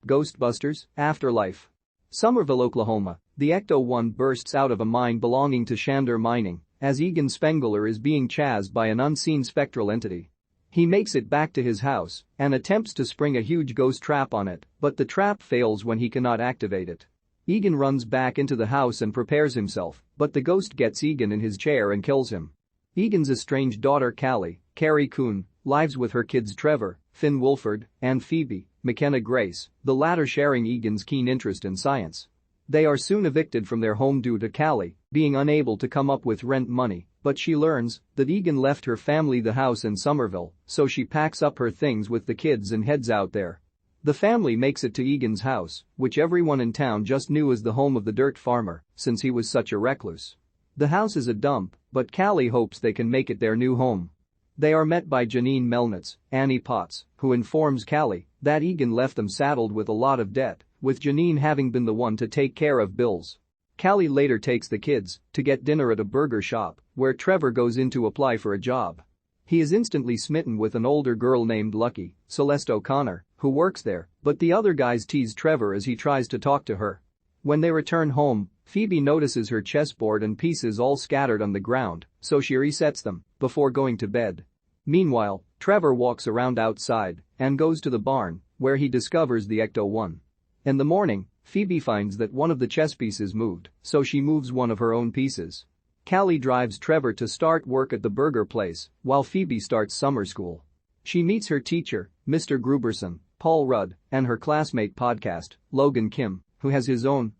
Ghostbusters, Afterlife. Somerville, Oklahoma, the Ecto-1 bursts out of a mine belonging to Shander Mining as Egan Spengler is being chased by an unseen spectral entity. He makes it back to his house and attempts to spring a huge ghost trap on it, but the trap fails when he cannot activate it. Egan runs back into the house and prepares himself, but the ghost gets Egan in his chair and kills him. Egan's estranged daughter Carrie Coon, lives with her kids Trevor, Finn Wolfhard, and Phoebe, Mckenna Grace, the latter sharing Egan's keen interest in science. They are soon evicted from their home due to Callie being unable to come up with rent money, but she learns that Egan left her family the house in Somerville, so she packs up her things with the kids and heads out there. The family makes it to Egan's house, which everyone in town just knew as the home of the dirt farmer, since he was such a recluse. The house is a dump, but Callie hopes they can make it their new home. They are met by Janine Melnitz, Annie Potts, who informs Callie that Egan left them saddled with a lot of debt, with Janine having been the one to take care of bills. Callie later takes the kids to get dinner at a burger shop, where Trevor goes in to apply for a job. He is instantly smitten with an older girl named Lucky, Celeste O'Connor, who works there, but the other guys tease Trevor as he tries to talk to her. When they return home, Phoebe notices her chessboard and pieces all scattered on the ground, so she resets them before going to bed. Meanwhile, Trevor walks around outside and goes to the barn, where he discovers the Ecto-1. In the morning, Phoebe finds that one of the chess pieces moved, so she moves one of her own pieces. Callie drives Trevor to start work at the burger place, while Phoebe starts summer school. She meets her teacher, Mr. Gruberson, Paul Rudd, and her classmate podcast, Logan Kim, who has his own,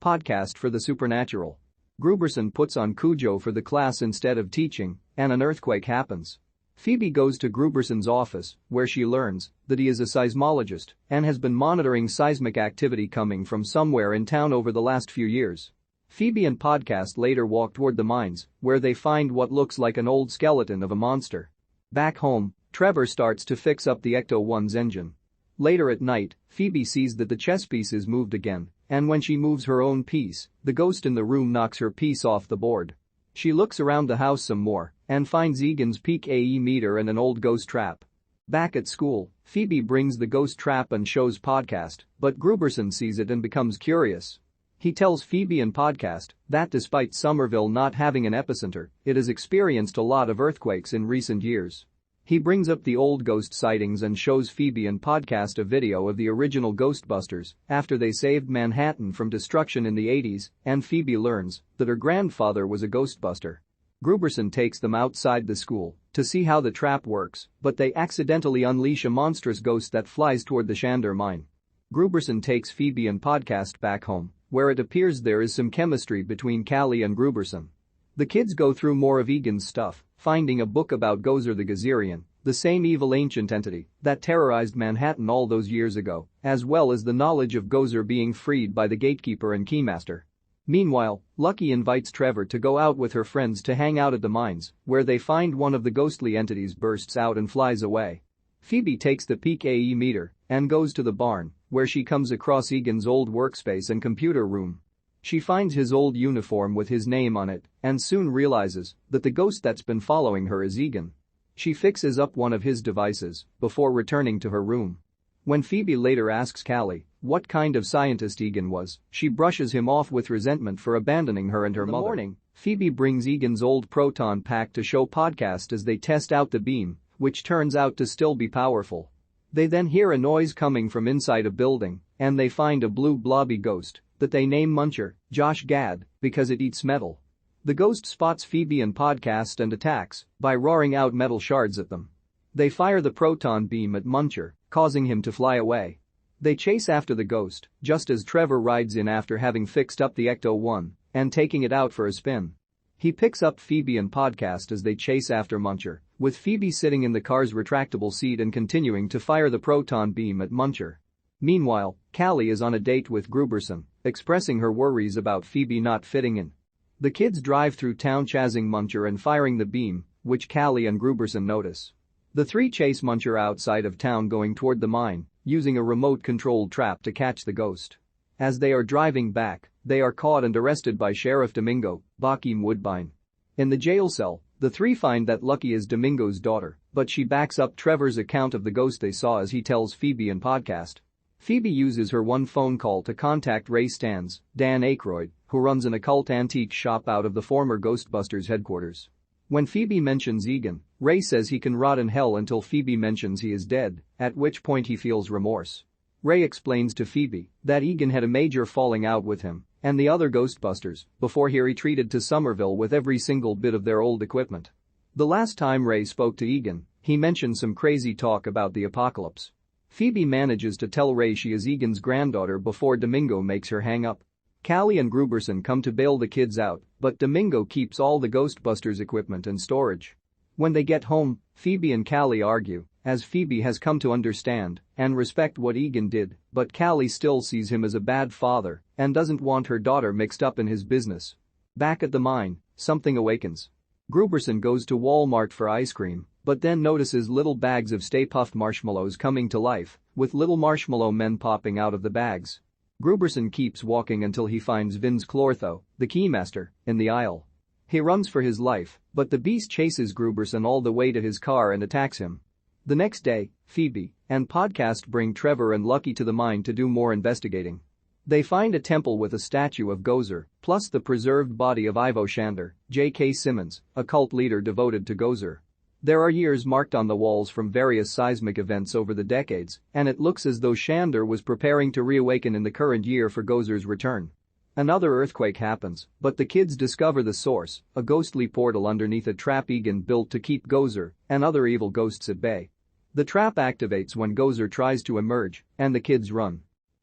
podcast for the supernatural. Gruberson puts on Cujo for the class instead of teaching, and an earthquake happens. Phoebe goes to Gruberson's office, where she learns that he is a seismologist and has been monitoring seismic activity coming from somewhere in town over the last few years. Phoebe and Podcast later walk toward the mines, where they find what looks like an old skeleton of a monster. Back home, Trevor starts to fix up the Ecto-1's engine. Later at night, Phoebe sees that the chess pieces moved again, and when she moves her own piece, the ghost in the room knocks her piece off the board. She looks around the house some more and finds Egan's peak AE meter and an old ghost trap. Back at school, Phoebe brings the ghost trap and shows Podcast, but Gruberson sees it and becomes curious. He tells Phoebe and Podcast that despite Somerville not having an epicenter, it has experienced a lot of earthquakes in recent years. He brings up the old ghost sightings and shows Phoebe and Podcast a video of the original Ghostbusters after they saved Manhattan from destruction in the 80s, and Phoebe learns that her grandfather was a Ghostbuster. Gruberson takes them outside the school to see how the trap works, but they accidentally unleash a monstrous ghost that flies toward the Shander mine. Gruberson takes Phoebe and Podcast back home, where it appears there is some chemistry between Callie and Gruberson. The kids go through more of Egan's stuff, finding a book about Gozer the Gazerian, the same evil ancient entity that terrorized Manhattan all those years ago, as well as the knowledge of Gozer being freed by the gatekeeper and keymaster. Meanwhile, Lucky invites Trevor to go out with her friends to hang out at the mines, where they find one of the ghostly entities bursts out and flies away. Phoebe takes the peak AE meter and goes to the barn, where she comes across Egan's old workspace and computer room. She finds his old uniform with his name on it and soon realizes that the ghost that's been following her is Egan. She fixes up one of his devices before returning to her room. When Phoebe later asks Callie what kind of scientist Egan was, she brushes him off with resentment for abandoning her and her mother. In the morning, Phoebe brings Egan's old proton pack to show Podcast as they test out the beam, which turns out to still be powerful. They then hear a noise coming from inside a building, and they find a blue blobby ghost that they name Muncher, Josh Gad, because it eats metal. The ghost spots Phoebe and Podcast and attacks by roaring out metal shards at them. They fire the proton beam at Muncher, causing him to fly away. They chase after the ghost, just as Trevor rides in after having fixed up the Ecto-1 and taking it out for a spin. He picks up Phoebe and Podcast as they chase after Muncher, with Phoebe sitting in the car's retractable seat and continuing to fire the proton beam at Muncher. Meanwhile, Callie is on a date with Gruberson, expressing her worries about Phoebe not fitting in. The kids drive through town chasing Muncher and firing the beam, which Callie and Gruberson notice. The three chase Muncher outside of town going toward the mine, using a remote-controlled trap to catch the ghost. As they are driving back, they are caught and arrested by Sheriff Domingo, Bokeem Woodbine. In the jail cell, the three find that Lucky is Domingo's daughter, but she backs up Trevor's account of the ghost they saw as he tells Phoebe and Podcast. Phoebe uses her one phone call to contact Ray Stan's, Dan Aykroyd, who runs an occult antique shop out of the former Ghostbusters headquarters. When Phoebe mentions Egan, Ray says he can rot in hell until Phoebe mentions he is dead, at which point he feels remorse. Ray explains to Phoebe that Egan had a major falling out with him and the other Ghostbusters before he retreated to Somerville with every single bit of their old equipment. The last time Ray spoke to Egan, he mentioned some crazy talk about the apocalypse. Phoebe manages to tell Ray she is Egan's granddaughter before Domingo makes her hang up. Callie and Gruberson come to bail the kids out, but Domingo keeps all the Ghostbusters equipment in storage. When they get home, Phoebe and Callie argue, as Phoebe has come to understand and respect what Egan did, but Callie still sees him as a bad father and doesn't want her daughter mixed up in his business. Back at the mine, something awakens. Gruberson goes to Walmart for ice cream, but then notices little bags of Stay Puft marshmallows coming to life, with little marshmallow men popping out of the bags. Gruberson keeps walking until he finds Vince Clortho, the keymaster, in the aisle. He runs for his life, but the beast chases Gruberson all the way to his car and attacks him. The next day, Phoebe and Podcast bring Trevor and Lucky to the mine to do more investigating. They find a temple with a statue of Gozer, plus the preserved body of Ivo Shander, J.K. Simmons, a cult leader devoted to Gozer. There are years marked on the walls from various seismic events over the decades, and it looks as though Shander was preparing to reawaken in the current year for Gozer's return. Another earthquake happens, but the kids discover the source, a ghostly portal underneath a trap Egan built to keep Gozer and other evil ghosts at bay. The trap activates when Gozer tries to emerge, and the kids run.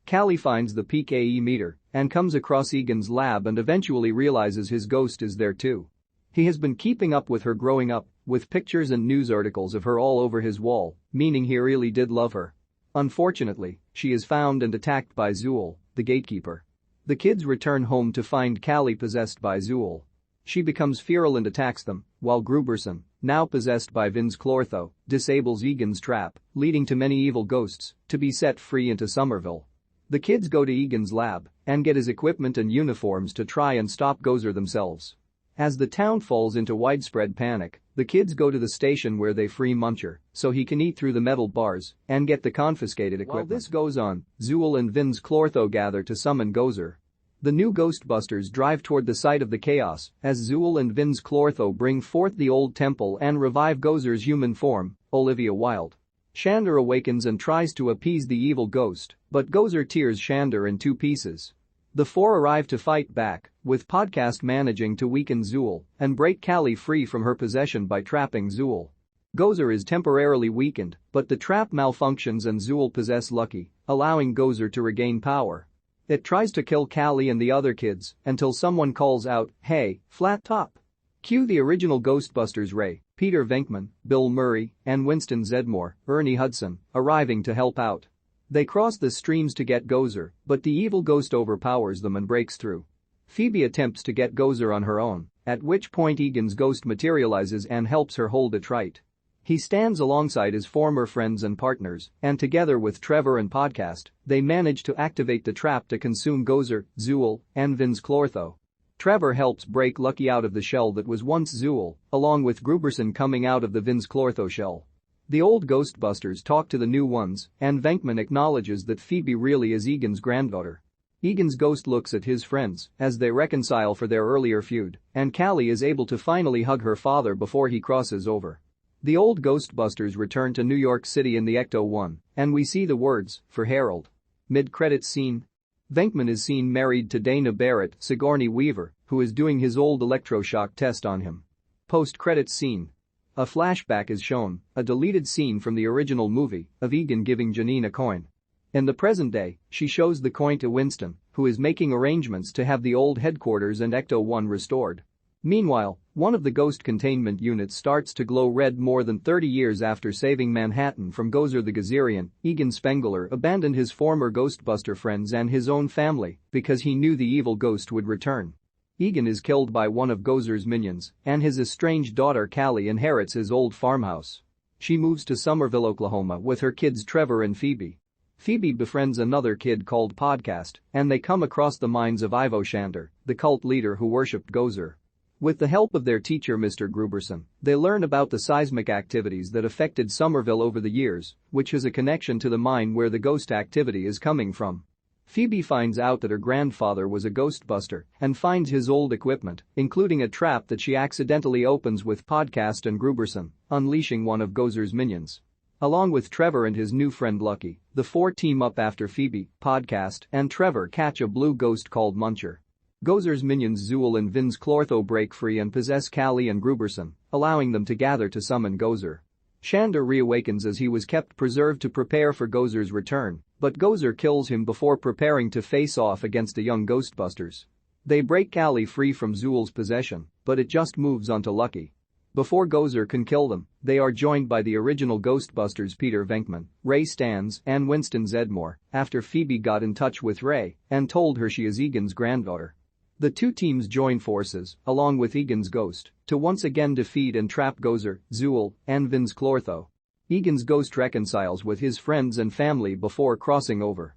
Callie finds the peak AE meter and comes across Egan's lab and eventually realizes his ghost is there too. He has been keeping up with her growing up, with pictures and news articles of her all over his wall, meaning he really did love her. Unfortunately, she is found and attacked by Zool, the gatekeeper. The kids return home to find Callie possessed by Zool. She becomes feral and attacks them, while Gruberson, now possessed by Vince Clortho, disables Egan's trap, leading to many evil ghosts to be set free into Somerville. The kids go to Egan's lab and get his equipment and uniforms to try and stop Gozer themselves. As the town falls into widespread panic, the kids go to the station where they free Muncher so he can eat through the metal bars and get the confiscated equipment. While this goes on, Zool and Vince Clortho gather to summon Gozer. The new Ghostbusters drive toward the site of the chaos as Zool and Vince Clortho bring forth the old temple and revive Gozer's human form, Olivia Wilde. Shander awakens and tries to appease the evil ghost, but Gozer tears Shander in two pieces. The four arrive to fight back, with Podcast managing to weaken Zool and break Callie free from her possession by trapping Zool. Gozer is temporarily weakened, but the trap malfunctions and Zool possess Lucky, allowing Gozer to regain power. It tries to kill Callie and the other kids until someone calls out, "Hey, Flat Top." Cue the original Ghostbusters Ray, Peter Venkman, Bill Murray, and Winston Zedmore, Ernie Hudson, arriving to help out. They cross the streams to get Gozer, but the evil ghost overpowers them and breaks through. Phoebe attempts to get Gozer on her own, at which point Egan's ghost materializes and helps her hold it right. He stands alongside his former friends and partners, and together with Trevor and Podcast, they manage to activate the trap to consume Gozer, Zool, and Vince Clortho. Trevor helps break Lucky out of the shell that was once Zool, along with Gruberson coming out of the Vince Clortho shell. The old Ghostbusters talk to the new ones, and Venkman acknowledges that Phoebe really is Egan's granddaughter. Egan's ghost looks at his friends as they reconcile for their earlier feud, and Callie is able to finally hug her father before he crosses over. The old Ghostbusters return to New York City in the Ecto-1, and we see the words, "For Harold." Mid-credits scene. Venkman is seen married to Dana Barrett, Sigourney Weaver, who is doing his old electroshock test on him. Post-credits scene. A flashback is shown, a deleted scene from the original movie, of Egan giving Janine a coin. In the present day, she shows the coin to Winston, who is making arrangements to have the old headquarters and Ecto-1 restored. Meanwhile, one of the ghost containment units starts to glow red more than 30 years after saving Manhattan from Gozer the Gazerian. Egan Spengler abandoned his former Ghostbuster friends and his own family because he knew the evil ghost would return. Egan is killed by one of Gozer's minions, and his estranged daughter Callie inherits his old farmhouse. She moves to Somerville, Oklahoma with her kids Trevor and Phoebe. Phoebe befriends another kid called Podcast, and they come across the mines of Ivo Shander, the cult leader who worshipped Gozer. With the help of their teacher Mr. Gruberson, they learn about the seismic activities that affected Somerville over the years, which has a connection to the mine where the ghost activity is coming from. Phoebe finds out that her grandfather was a ghostbuster and finds his old equipment, including a trap that she accidentally opens with Podcast and Gruberson, unleashing one of Gozer's minions. Along with Trevor and his new friend Lucky, the four team up after Phoebe, Podcast, and Trevor catch a blue ghost called Muncher. Gozer's minions Zool and Vince Clortho break free and possess Callie and Gruberson, allowing them to gather to summon Gozer. Shander reawakens as he was kept preserved to prepare for Gozer's return, but Gozer kills him before preparing to face off against the young Ghostbusters. They break Callie free from Zool's possession, but it just moves onto Lucky. Before Gozer can kill them, they are joined by the original Ghostbusters Peter Venkman, Ray Stantz, and Winston Zedmore after Phoebe got in touch with Ray and told her she is Egan's granddaughter. The two teams join forces, along with Egan's ghost, to once again defeat and trap Gozer, Zool, and Vince Clortho. Egan's ghost reconciles with his friends and family before crossing over